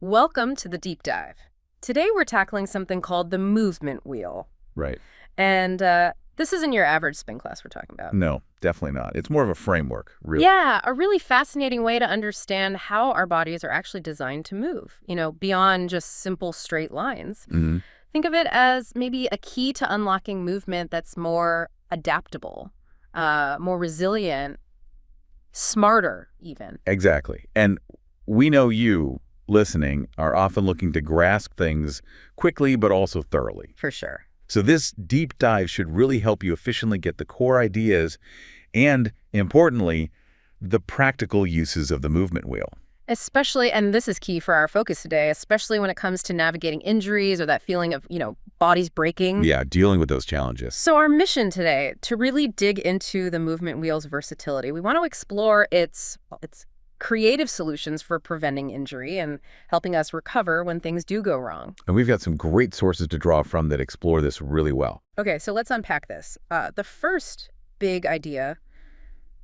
Welcome to the deep dive. Today we're tackling something called the movement wheel. Right. And this isn't your average spin class we're talking about. No, definitely not. It's more of a framework, really. Yeah, a really fascinating way to understand how our bodies are actually designed to move, beyond just simple straight lines. hmm Think of it as maybe a key to unlocking movement that's more adaptable, more resilient, smarter even. Exactly. And we know you, listening, are often looking to grasp things quickly but also thoroughly. For sure. So this deep dive should really help you efficiently get the core ideas and, importantly, the practical uses of the movement wheel. Especially, and this is key for our focus today, especially when it comes to navigating injuries or that feeling of, bodies breaking. Yeah, dealing with those challenges. So our mission today, to really dig into the movement wheel's versatility. We want to explore its creative solutions for preventing injury and helping us recover when things do go wrong. And we've got some great sources to draw from that explore this really well. Okay, so let's unpack this. The first big idea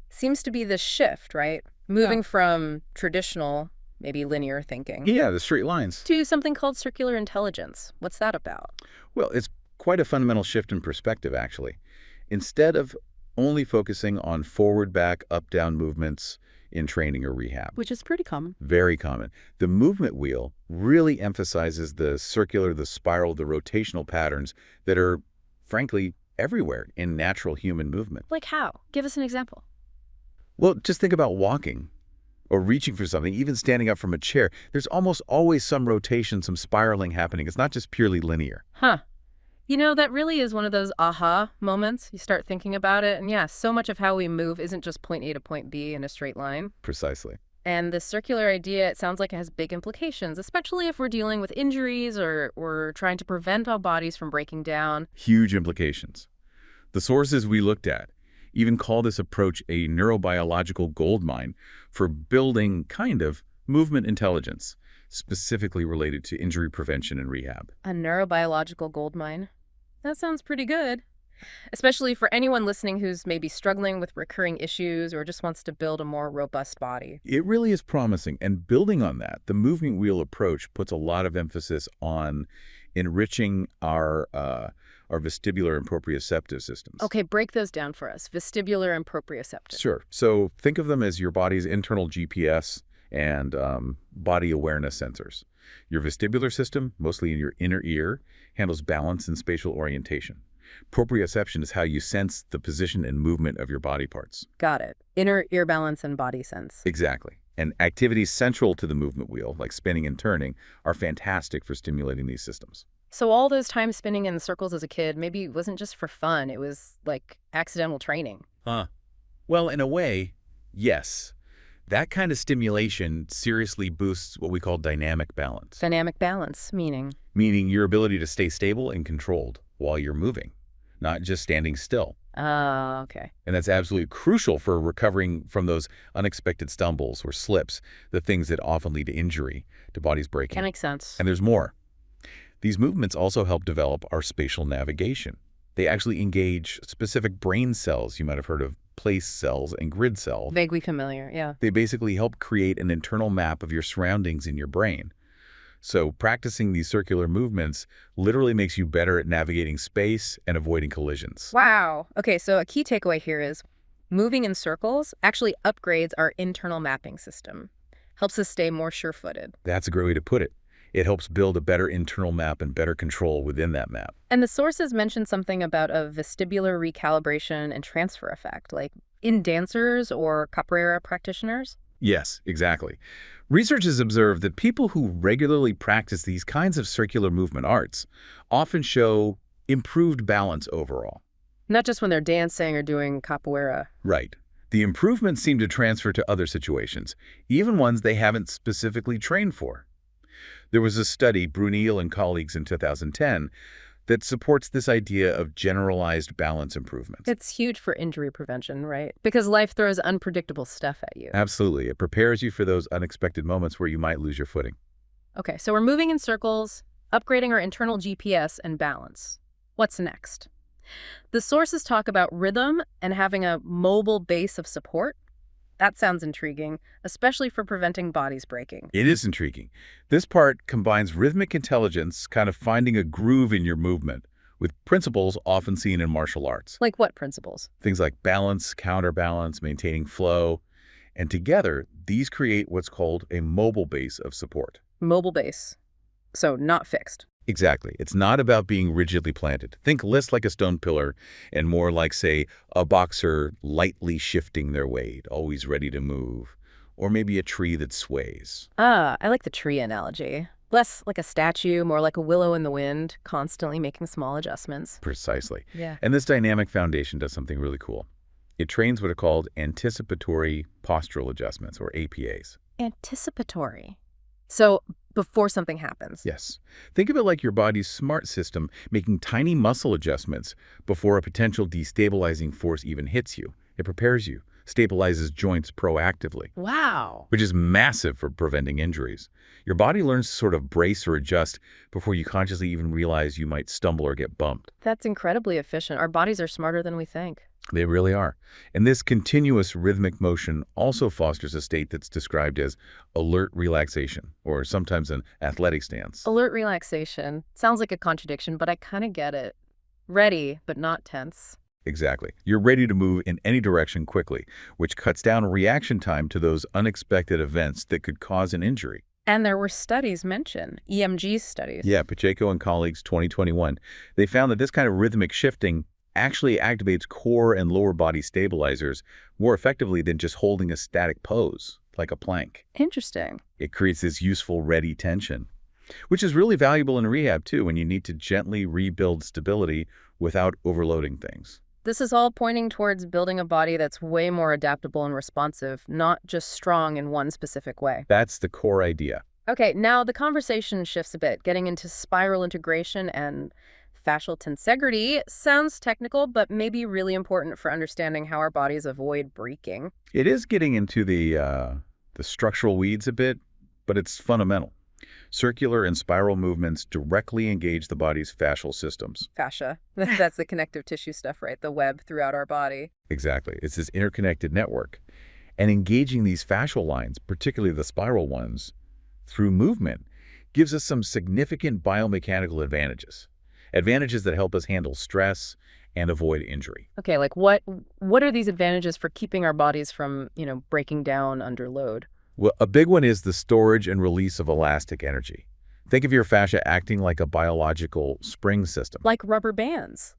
seems to be the shift, right? Moving from traditional, maybe linear thinking Yeah, the straight lines. to something called circular intelligence. What's that about? Well, it's quite a fundamental shift in perspective, actually. Instead of only focusing on forward, back, up, down movements in training or rehab, Which is pretty common. very common, the movement wheel really emphasizes the circular, the spiral, the rotational patterns that are, frankly, everywhere in natural human movement. Like how? Give us an example. Well, just think about walking or reaching for something, even standing up from a chair. There's almost always some rotation, some spiraling happening. It's not just purely linear. Huh. That really is one of those aha moments. You start thinking about it, and yeah, so much of how we move isn't just point A to point B in a straight line. Precisely. And the circular idea, it sounds like it has big implications, especially if we're dealing with injuries or we're trying to prevent our bodies from breaking down. Huge implications. The sources we looked at even call this approach a neurobiological goldmine for building kind of movement intelligence, specifically related to injury prevention and rehab. A neurobiological goldmine. That sounds pretty good. Especially for anyone listening who's maybe struggling with recurring issues or just wants to build a more robust body. It really is promising, and building on that, the movement wheel approach puts a lot of emphasis on enriching our vestibular and proprioceptive systems. Okay, break those down for us. Vestibular and proprioceptive. Sure. So think of them as your body's internal GPS and body awareness sensors. Your vestibular system, mostly in your inner ear, handles balance and spatial orientation. Proprioception is how you sense the position and movement of your body parts. Got it. Inner ear balance and body sense. Exactly. And activities central to the movement wheel, like spinning and turning, are fantastic for stimulating these systems. So all those time spinning in circles as a kid, maybe it wasn't just for fun. It was like accidental training. Well, in a way, yes. That kind of stimulation seriously boosts what we call dynamic balance, Dynamic balance, meaning? meaning your ability to stay stable and controlled while you're moving, not just standing still. Oh, okay. And that's absolutely crucial for recovering from those unexpected stumbles or slips, the things that often lead to injury, to bodies breaking. That makes sense. And there's more. These movements also help develop our spatial navigation. They actually engage specific brain cells. You might have heard of place cells and grid cells. Vaguely familiar, yeah. They basically help create an internal map of your surroundings in your brain. So practicing these circular movements literally makes you better at navigating space and avoiding collisions. Wow. Okay, so a key takeaway here is moving in circles actually upgrades our internal mapping system. Helps us stay more sure-footed. That's a great way to put it. It helps build a better internal map and better control within that map. And the sources mentioned something about a vestibular recalibration and transfer effect, like in dancers or capoeira practitioners. Yes, exactly. Research has observed that people who regularly practice these kinds of circular movement arts often show improved balance overall. Not just when they're dancing or doing capoeira. Right. The improvements seem to transfer to other situations, even ones they haven't specifically trained for. There was a study, Brunel and colleagues in 2010, that supports this idea of generalized balance improvements. It's huge for injury prevention, right? Because life throws unpredictable stuff at you. Absolutely. It prepares you for those unexpected moments where you might lose your footing. Okay, so we're moving in circles, upgrading our internal GPS and balance. What's next? The sources talk about rhythm and having a mobile base of support. That sounds intriguing, especially for preventing bodies breaking. It is intriguing. This part combines rhythmic intelligence, kind of finding a groove in your movement, with principles often seen in martial arts. Like what principles? Things like balance, counterbalance, maintaining flow, and together, these create what's called a mobile base of support. Mobile base. So not fixed. Exactly. It's not about being rigidly planted. Think less like a stone pillar and more like, say, a boxer lightly shifting their weight, always ready to move. Or maybe a tree that sways. Ah, I like the tree analogy. Less like a statue, more like a willow in the wind, constantly making small adjustments. Precisely. Yeah. And this dynamic foundation does something really cool. It trains what are called anticipatory postural adjustments, or APAs. Anticipatory. So before something happens. Yes. Think of it like your body's smart system making tiny muscle adjustments before a potential destabilizing force even hits you. It prepares you, stabilizes joints proactively, Wow. which is massive for preventing injuries. Your body learns to sort of brace or adjust before you consciously even realize you might stumble or get bumped. That's incredibly efficient. Our bodies are smarter than we think. They really are. And this continuous rhythmic motion also fosters a state that's described as alert relaxation, or sometimes an athletic stance. Alert relaxation. Sounds like a contradiction, but I kind of get it. Ready, but not tense. Exactly. You're ready to move in any direction quickly, which cuts down reaction time to those unexpected events that could cause an injury. And there were studies mentioned, EMG studies. Yeah, Pacheco and colleagues, 2021, they found that this kind of rhythmic shifting actually activates core and lower body stabilizers more effectively than just holding a static pose, like a plank. Interesting. It creates this useful ready tension, which is really valuable in rehab too, when you need to gently rebuild stability without overloading things. This is all pointing towards building a body that's way more adaptable and responsive, not just strong in one specific way. That's the core idea. Okay, now the conversation shifts a bit, getting into spiral integration and fascial tensegrity. Sounds technical, but maybe really important for understanding how our bodies avoid breaking. It is getting into the structural weeds a bit, but it's fundamental. Circular and spiral movements directly engage the body's fascial systems. Fascia. That's the connective tissue stuff, right? The web throughout our body. Exactly. It's this interconnected network. And engaging these fascial lines, particularly the spiral ones, through movement, gives us some significant biomechanical advantages. Advantages that help us handle stress and avoid injury. Okay, like what are these advantages for keeping our bodies from, breaking down under load? Well, a big one is the storage and release of elastic energy. Think of your fascia acting like a biological spring system. Like rubber bands.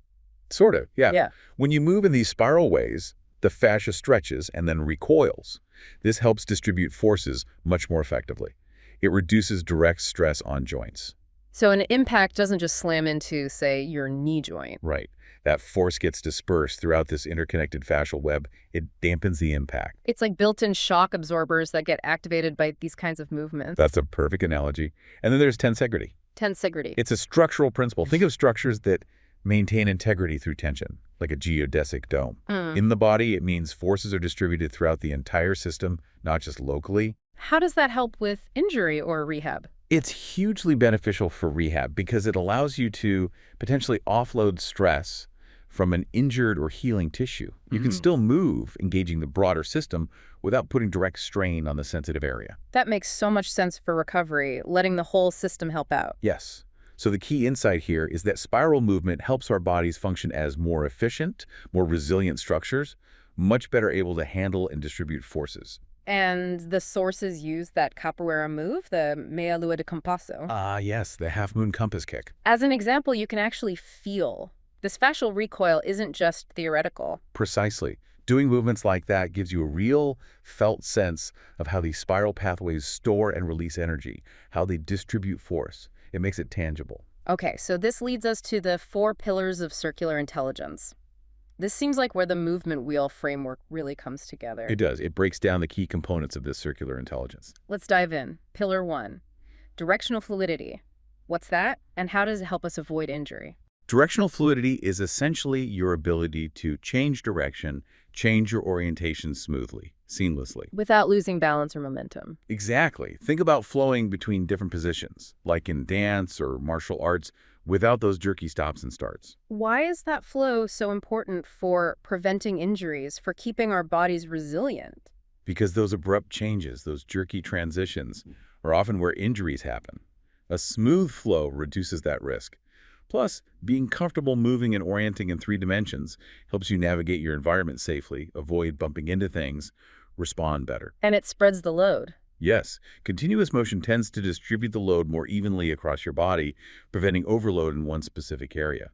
Sort of, yeah. Yeah. When you move in these spiral ways, the fascia stretches and then recoils. This helps distribute forces much more effectively. It reduces direct stress on joints. So an impact doesn't just slam into, say, your knee joint. Right. That force gets dispersed throughout this interconnected fascial web. It dampens the impact. It's like built-in shock absorbers that get activated by these kinds of movements. That's a perfect analogy. And then there's tensegrity. Tensegrity. It's a structural principle. Think of structures that maintain integrity through tension, like a geodesic dome. In the body, it means forces are distributed throughout the entire system, not just locally. How does that help with injury or rehab? It's hugely beneficial for rehab because it allows you to potentially offload stress from an injured or healing tissue. You can still move, engaging the broader system, without putting direct strain on the sensitive area. That makes so much sense for recovery, letting the whole system help out. Yes. So the key insight here is that spiral movement helps our bodies function as more efficient, more resilient structures, much better able to handle and distribute forces. And the sources use that capoeira move, the meia lua de compasso. Yes, the half-moon compass kick. As an example, you can actually feel. This fascial recoil isn't just theoretical. Precisely. Doing movements like that gives you a real, felt sense of how these spiral pathways store and release energy, how they distribute force. It makes it tangible. Okay, so this leads us to the 4 pillars of circular intelligence. This seems like where the movement wheel framework really comes together. It does. It breaks down the key components of this circular intelligence. Let's dive in. Pillar 1, directional fluidity. What's that, and how does it help us avoid injury? Directional fluidity is essentially your ability to change direction, change your orientation smoothly, seamlessly. Without losing balance or momentum. Exactly. Think about flowing between different positions, like in dance or martial arts, without those jerky stops and starts. Why is that flow so important for preventing injuries, for keeping our bodies resilient? because those abrupt changes, those jerky transitions, are often where injuries happen. A smooth flow reduces that risk. Plus, being comfortable moving and orienting in 3 dimensions helps you navigate your environment safely, avoid bumping into things, respond better. And it spreads the load. Yes, continuous motion tends to distribute the load more evenly across your body, preventing overload in one specific area.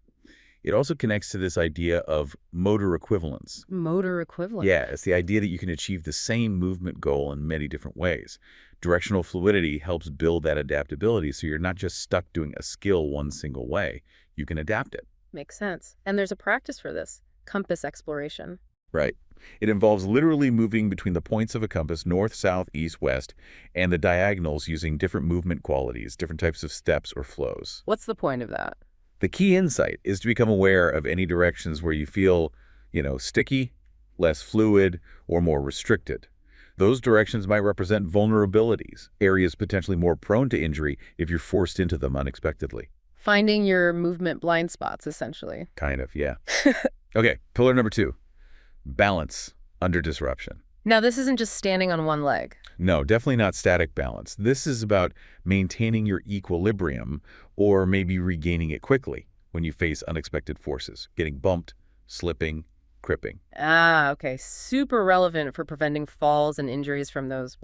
It also connects to this idea of motor equivalence. Motor equivalent. Yeah, it's the idea that you can achieve the same movement goal in many different ways. Directional fluidity helps build that adaptability so you're not just stuck doing a skill one single way. You can adapt it. Makes sense. And there's a practice for this, compass exploration. Right. It involves literally moving between the points of a compass, north, south, east, west, and the diagonals using different movement qualities, different types of steps or flows. What's the point of that? The key insight is to become aware of any directions where you feel, sticky, less fluid, or more restricted. Those directions might represent vulnerabilities, areas potentially more prone to injury if you're forced into them unexpectedly. Finding your movement blind spots, essentially. Kind of, yeah. Okay, pillar number 2, balance under disruption. Now, this isn't just standing on one leg. No, definitely not static balance. This is about maintaining your equilibrium or maybe regaining it quickly when you face unexpected forces, getting bumped, slipping, cripping. Ah, okay. Super relevant for preventing falls and injuries from those,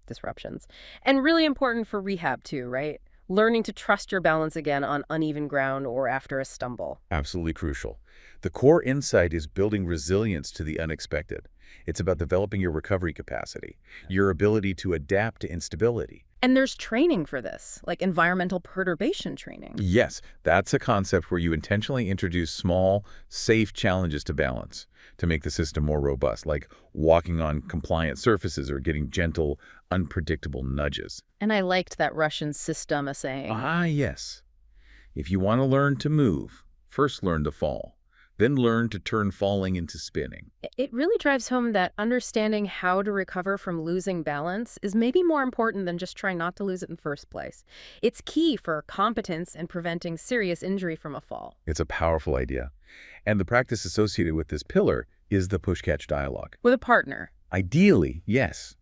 disruptions. And really important for rehab too, right? Learning to trust your balance again on uneven ground or after a stumble. Absolutely crucial. The core insight is building resilience to the unexpected. It's about developing your recovery capacity, your ability to adapt to instability. And there's training for this, like environmental perturbation training. Yes, that's a concept where you intentionally introduce small, safe challenges to balance to make the system more robust, like walking on compliant surfaces or getting gentle, unpredictable nudges. And I liked that Russian system saying. Ah, yes. If you want to learn to move, first learn to fall. Then learn to turn falling into spinning. It really drives home that understanding how to recover from losing balance is maybe more important than just trying not to lose it in the first place. It's key for competence and preventing serious injury from a fall. It's a powerful idea. And the practice associated with this pillar is the push-catch dialogue. With a partner. Ideally, yes.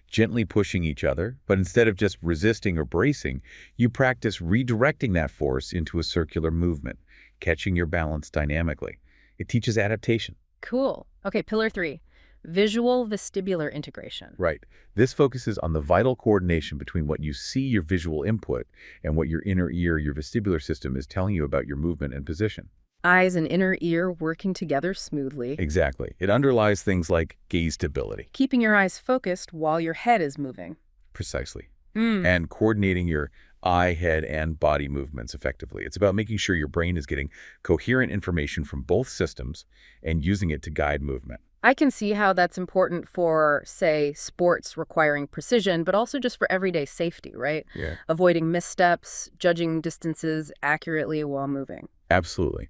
Gently pushing each other, but instead of just resisting or bracing, you practice redirecting that force into a circular movement, catching your balance dynamically. It teaches adaptation. Cool. Okay, pillar 3, visual vestibular integration. Right. This focuses on the vital coordination between what you see, your visual input, and what your inner ear, your vestibular system, is telling you about your movement and position. Eyes and inner ear working together smoothly. Exactly. It underlies things like gaze stability. Keeping your eyes focused while your head is moving. Precisely. And coordinating your eye, head, and body movements effectively. It's about making sure your brain is getting coherent information from both systems and using it to guide movement. I can see how that's important for, say, sports requiring precision, but also just for everyday safety, right? Yeah. Avoiding missteps, judging distances accurately while moving. Absolutely.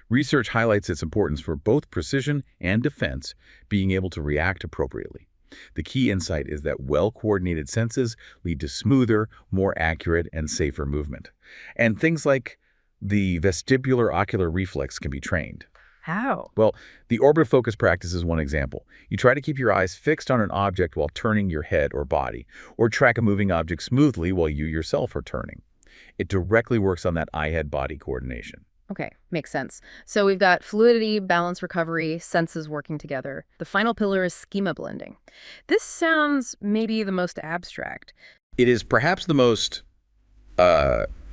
Research highlights its importance for both precision and defense, being able to react appropriately. The key insight is that well-coordinated senses lead to smoother, more accurate, and safer movement. And things like the vestibular ocular reflex can be trained. How? Well, the orbit focus practice is one example. You try to keep your eyes fixed on an object while turning your head or body, or track a moving object smoothly while you yourself are turning. It directly works on that eye-head-body coordination. Okay, makes sense. So we've got fluidity, balance recovery, senses working together. The final pillar is schema blending. This sounds maybe the most abstract. It is perhaps the most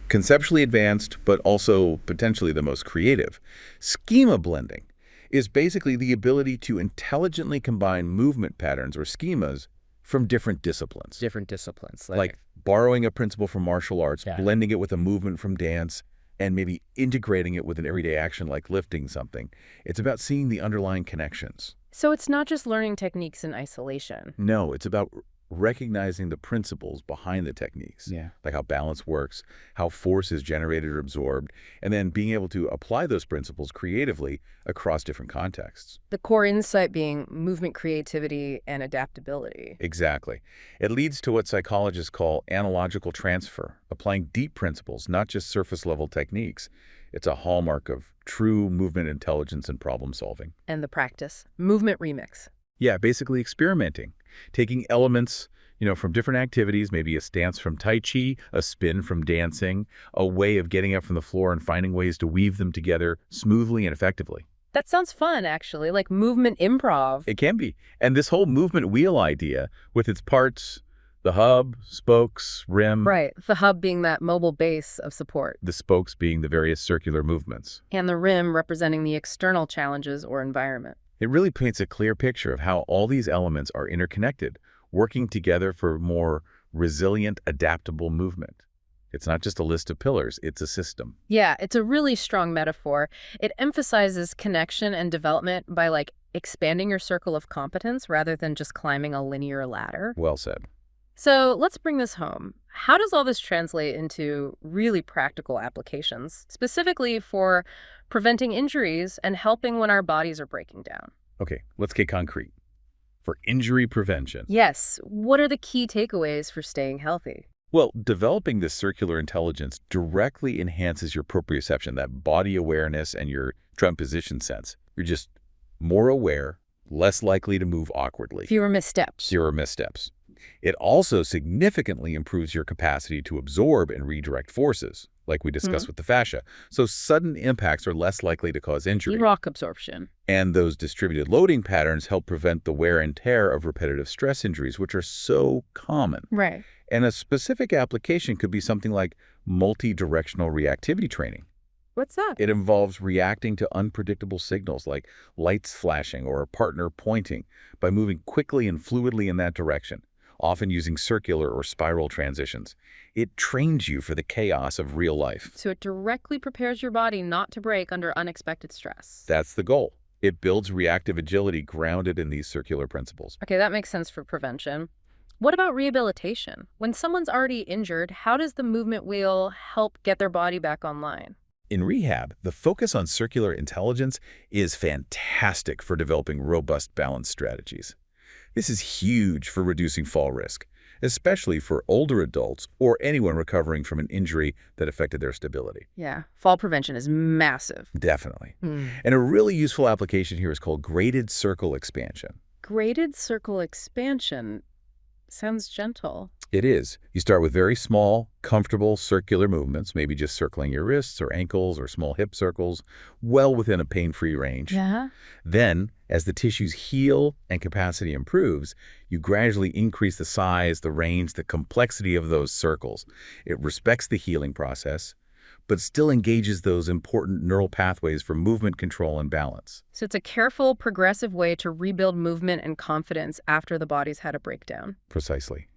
conceptually advanced, but also potentially the most creative. Schema blending is basically the ability to intelligently combine movement patterns or schemas from different disciplines. Different disciplines. Like borrowing a principle from martial arts, Yeah. blending it with a movement from dance, and maybe integrating it with an everyday action like lifting something. It's about seeing the underlying connections. So it's not just learning techniques in isolation. No, it's about recognizing the principles behind the techniques, Yeah. like how balance works, how force is generated or absorbed, and then being able to apply those principles creatively across different contexts. The core insight being movement creativity and adaptability. Exactly. It leads to what psychologists call analogical transfer, applying deep principles, not just surface-level techniques. It's a hallmark of true movement intelligence and problem solving. And the practice, movement remix. Yeah, basically experimenting, taking elements, from different activities, maybe a stance from Tai Chi, a spin from dancing, a way of getting up from the floor and finding ways to weave them together smoothly and effectively. That sounds fun, actually, like movement improv. It can be. And this whole movement wheel idea with its parts, the hub, spokes, rim, Right, the hub being that mobile base of support, the spokes being the various circular movements. and the rim representing the external challenges or environment. It really paints a clear picture of how all these elements are interconnected, working together for more resilient, adaptable movement. It's not just a list of pillars, it's a system. Yeah, it's a really strong metaphor. It emphasizes connection and development by, like, expanding your circle of competence rather than just climbing a linear ladder. Well said. So let's bring this home. How does all this translate into really practical applications, specifically for preventing injuries and helping when our bodies are breaking down? Okay, let's get concrete. For injury prevention. Yes, what are the key takeaways for staying healthy? Well, developing this circular intelligence directly enhances your proprioception, that body awareness and your joint position sense. You're just more aware, less likely to move awkwardly. Fewer missteps. Fewer missteps. It also significantly improves your capacity to absorb and redirect forces, like we discussed with the fascia. So sudden impacts are less likely to cause injury. Rock absorption. And those distributed loading patterns help prevent the wear and tear of repetitive stress injuries, which are so common. Right. And a specific application could be something like multi-directional reactivity training. What's that? It involves reacting to unpredictable signals like lights flashing or a partner pointing by moving quickly and fluidly in that direction, often using circular or spiral transitions. It trains you for the chaos of real life. So it directly prepares your body not to break under unexpected stress. That's the goal. It builds reactive agility grounded in these circular principles. Okay, that makes sense for prevention. What about rehabilitation? When someone's already injured, how does the movement wheel help get their body back online? In rehab, the focus on circular intelligence is fantastic for developing robust balance strategies. This is huge for reducing fall risk, especially for older adults or anyone recovering from an injury that affected their stability. Yeah, fall prevention is massive. Definitely. And a really useful application here is called graded circle expansion. Graded circle expansion sounds gentle. It is. You start with very small, comfortable circular movements, maybe just circling your wrists or ankles or small hip circles, well within a pain-free range. Yeah. Then, as the tissues heal and capacity improves, you gradually increase the size, the range, the complexity of those circles. It respects the healing process, but still engages those important neural pathways for movement control and balance. So it's a careful, progressive way to rebuild movement and confidence after the body's had a breakdown. Precisely.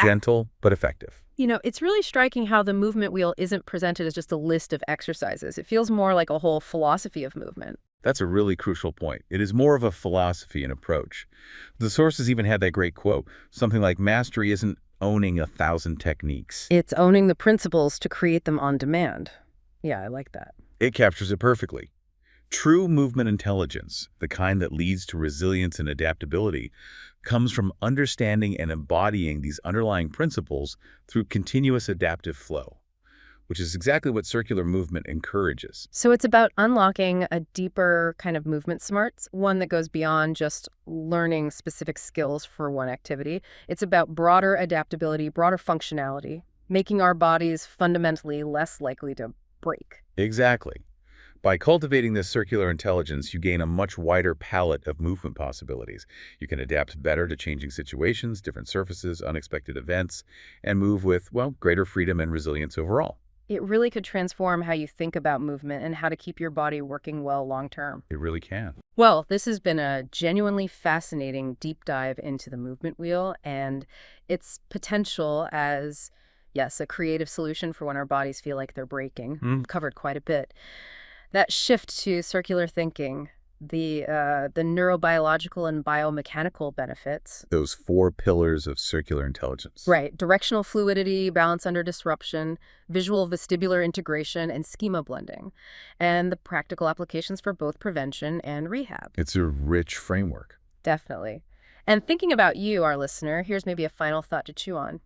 Gentle, but effective. You know, it's really striking how the movement wheel isn't presented as just a list of exercises. It feels more like a whole philosophy of movement. That's a really crucial point. It is more of a philosophy and approach. The sources even had that great quote, something like, mastery isn't owning 1,000 techniques. It's owning the principles to create them on demand. Yeah, I like that. It captures it perfectly. True movement intelligence, the kind that leads to resilience and adaptability, comes from understanding and embodying these underlying principles through continuous adaptive flow, which is exactly what circular movement encourages. So it's about unlocking a deeper kind of movement smarts, one that goes beyond just learning specific skills for one activity. It's about broader adaptability, broader functionality, making our bodies fundamentally less likely to break. Exactly. By cultivating this circular intelligence, you gain a much wider palette of movement possibilities. You can adapt better to changing situations, different surfaces, unexpected events, and move with, well, greater freedom and resilience overall. It really could transform how you think about movement and how to keep your body working well long term. It really can. Well, this has been a genuinely fascinating deep dive into the movement wheel and its potential as, yes, a creative solution for when our bodies feel like they're breaking. We've covered quite a bit. That shift to circular thinking, the neurobiological and biomechanical benefits. Those 4 pillars of circular intelligence. Right. Directional fluidity, balance under disruption, visual vestibular integration, and schema blending. And the practical applications for both prevention and rehab. It's a rich framework. Definitely. And thinking about you, our listener, here's maybe a final thought to chew on.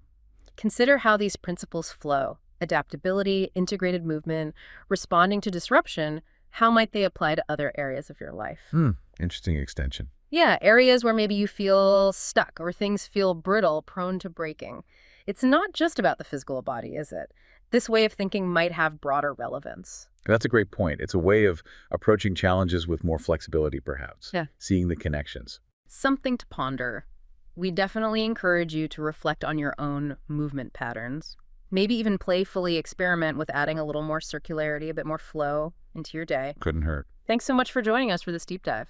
Consider how these principles flow. Adaptability, integrated movement, responding to disruption, how might they apply to other areas of your life? Interesting extension. Yeah, areas where maybe you feel stuck or things feel brittle, prone to breaking. It's not just about the physical body, is it? This way of thinking might have broader relevance. That's a great point. It's a way of approaching challenges with more flexibility, perhaps, Yeah. seeing the connections. Something to ponder. We definitely encourage you to reflect on your own movement patterns. Maybe even playfully experiment with adding a little more circularity, a bit more flow into your day. Couldn't hurt. Thanks so much for joining us for this deep dive.